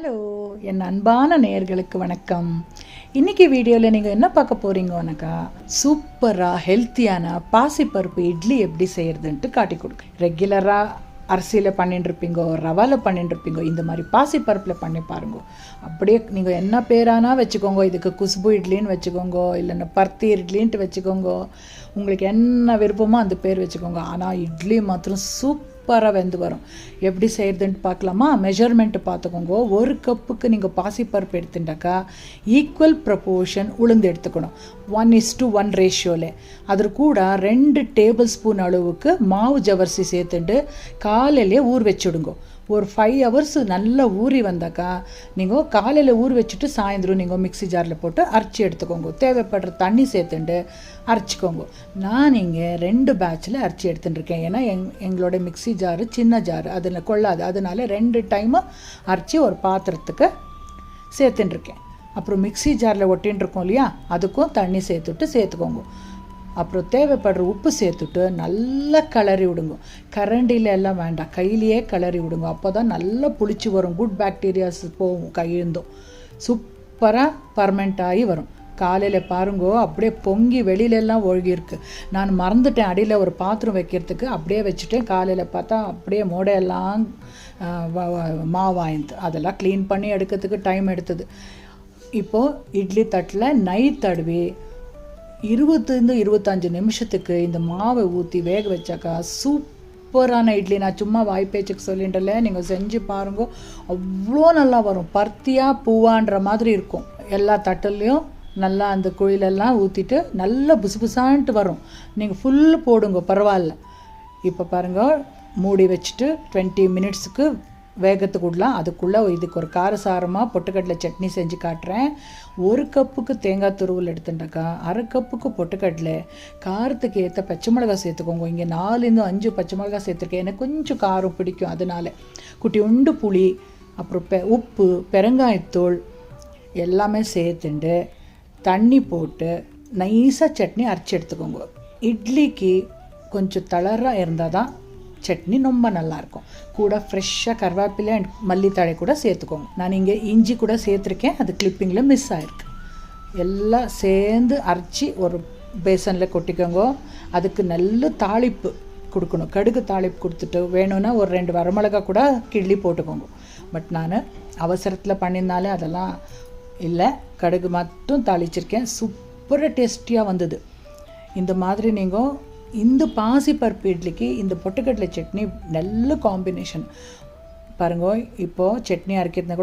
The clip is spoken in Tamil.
ஹலோ என் அன்பான நேயர்களுக்கு வணக்கம். இன்றைக்கி வீடியோவில் நீங்கள் என்ன பார்க்க போகிறீங்கன்னாக்கா, சூப்பராக ஹெல்த்தியான பாசிப்பருப்பு இட்லி எப்படி செய்கிறதுன்ட்டு காட்டி கொடுக்கு. ரெகுலராக அரிசியில் பண்ணிட்டுருப்பீங்கோ, ரவாவில் பண்ணிட்டுருப்பீங்கோ, இந்த மாதிரி பாசிப்பருப்பில் பண்ணி பாருங்க. அப்படியே நீங்கள் என்ன பேரானா வச்சுக்கோங்க. இதுக்கு குஷ்பு இட்லின்னு வச்சுக்கோங்க, இல்லைன்னா பருத்தி இட்லின்ட்டு வச்சுக்கோங்க. உங்களுக்கு என்ன விருப்பமோ அந்த பேர் வச்சுக்கோங்க. ஆனால் இட்லி மாத்திரம் சூப்பராக வெந்து வரும். எப்படி செய்கிறதுன்ட்டு பார்க்கலாமா? மெஷர்மெண்ட்டு பார்த்துக்கோங்க. ஒரு கப்புக்கு நீங்கள் பாசிப்பருப்பு எடுத்துட்டாக்கா ஈக்குவல் ப்ரப்போர்ஷன் உளுந்து எடுத்துக்கணும். 1:1 ரேஷியோவில். அது கூட 2 டேபிள் ஸ்பூன் அளவுக்கு மாவு ஜவரிசி சேர்த்துட்டு காலையிலே ஊற வச்சுடுங்க. ஒரு 5 hours நல்லா ஊறி வந்தாக்கா நீங்கள் காலையில் ஊற வச்சுட்டு சாயந்தரம் நீங்கள் மிக்ஸி ஜாரில் போட்டு அரைச்சி எடுத்துக்கோங்க. தேவைப்படுற தண்ணி சேர்த்துட்டு அரைச்சிக்கோங்க. நான் இங்கே 2 பேட்சில் அரைச்சி எடுத்துட்டுருக்கேன். ஏன்னா எங்களோட மிக்ஸி ஜாரு சின்ன ஜாரு, அதில் கொள்ளாது. அதனால 2 டைமும் அரைச்சி ஒரு பாத்திரத்துக்கு சேர்த்துட்டுருக்கேன். அப்புறம் மிக்ஸி ஜாரில் ஒட்டின்னு இருக்கோம் இல்லையா, அதுக்கும் தண்ணி சேர்த்துக்கோங்க. அப்புறம் தேவைப்படுற உப்பு சேர்த்துட்டு நல்லா கிளறி விடுங்க. கரண்டியில் எல்லாம் வேண்டாம், கையிலேயே கிளறி விடுங்க. அப்போ தான் நல்லா புளிச்சு வரும். குட் பாக்டீரியாஸ் போகும் கையிருந்தும். சூப்பராக பர்மெண்ட் ஆகி வரும். காலையில் பாருங்கோ, அப்படியே பொங்கி வெளியிலெல்லாம் ஒழுகிருக்கு. நான் மறந்துட்டேன் அடியில் ஒரு பாத்திரம் வைக்கிறதுக்கு, அப்படியே வச்சுட்டேன். காலையில் பார்த்தா அப்படியே மூடையெல்லாம் மாவாயிந்து. அதெல்லாம் க்ளீன் பண்ணி எடுக்கிறதுக்கு டைம் எடுத்தது. இப்போது இட்லி தட்டில் நெய் தடவி 20-25 நிமிஷத்துக்கு இந்த மாவை ஊற்றி வேக வச்சாக்கா சூப்பரான இட்லி. நான் சும்மா வாய்ப்பேச்சுக்கு சொல்லிட்டல, நீங்கள் செஞ்சு பாருங்க. அவ்வளோ நல்லா வரும். பருத்தியாக பூவான்ற மாதிரி இருக்கும். எல்லா தட்டுலையும் நல்லா அந்த குழிலெல்லாம் ஊற்றிட்டு நல்லா புசுபுசான்ட்டு வரும். நீங்கள் ஃபுல்லு போடுங்க, பரவாயில்ல. இப்போ பாருங்கள், மூடி வச்சுட்டு 20 மினிட்ஸுக்கு வேகத்துக்கு விடலாம். அதுக்குள்ளே இதுக்கு ஒரு காரசாரமாக பொட்டுக்கடலை சட்னி செஞ்சு காட்டுறேன். 1 கப்புக்கு தேங்காய் துருவல் எடுத்துட்டாக்கா 1/2 கப்புக்கு பொட்டுக்கடலை, காரத்துக்கு ஏற்ற பச்சை மிளகாய் சேர்த்துக்கோங்க. இங்கே 4-5 பச்சை மிளகாய் சேர்த்துருக்கேன். எனக்கு கொஞ்சம் காரம் பிடிக்கும், அதனால். குட்டி உண்டு புளி, அப்புறம் உப்பு, பெருங்காயத்தூள் எல்லாமே சேர்த்துண்டு தண்ணி போட்டு நைஸாக சட்னி அரைச்சி எடுத்துக்கோங்க. இட்லிக்கு கொஞ்சம் தளராக இருந்தால் தான் சட்னி ரொம்ப நல்லாயிருக்கும். கூட ஃப்ரெஷ்ஷாக கருவேப்பிலை அண்ட் மல்லித்தழை கூட சேர்த்துக்கோங்க. நான் இங்கே இஞ்சி கூட சேர்த்துருக்கேன், அது கிளிப்பிங்கில் மிஸ் ஆகிருக்கு. எல்லாம் சேர்ந்து அரைச்சி ஒரு பேசனில் கொட்டிக்கோங்க. அதுக்கு நல்ல தாளிப்பு கொடுக்கணும். கடுகு தாளிப்பு கொடுத்துட்டு வேணும்னா ஒரு 2 வரமிளகா கூட கிள்ளி போட்டுக்கோங்க. பட் நான் அவசரத்தில் பண்ணியிருந்தாலே அதெல்லாம் இல்லை, கடுகு மட்டும் தாளிச்சிருக்கேன். சூப்பராக டேஸ்டியாக வந்தது. இந்த மாதிரி நீங்கள் இந்த பாசிப்பருப்பு இட்லிக்கு இந்த பொட்டுக்கடலை சட்னி நல்ல காம்பினேஷன் பாருங்க. இப்போது சட்னி அரைக்கிறதுனா கூட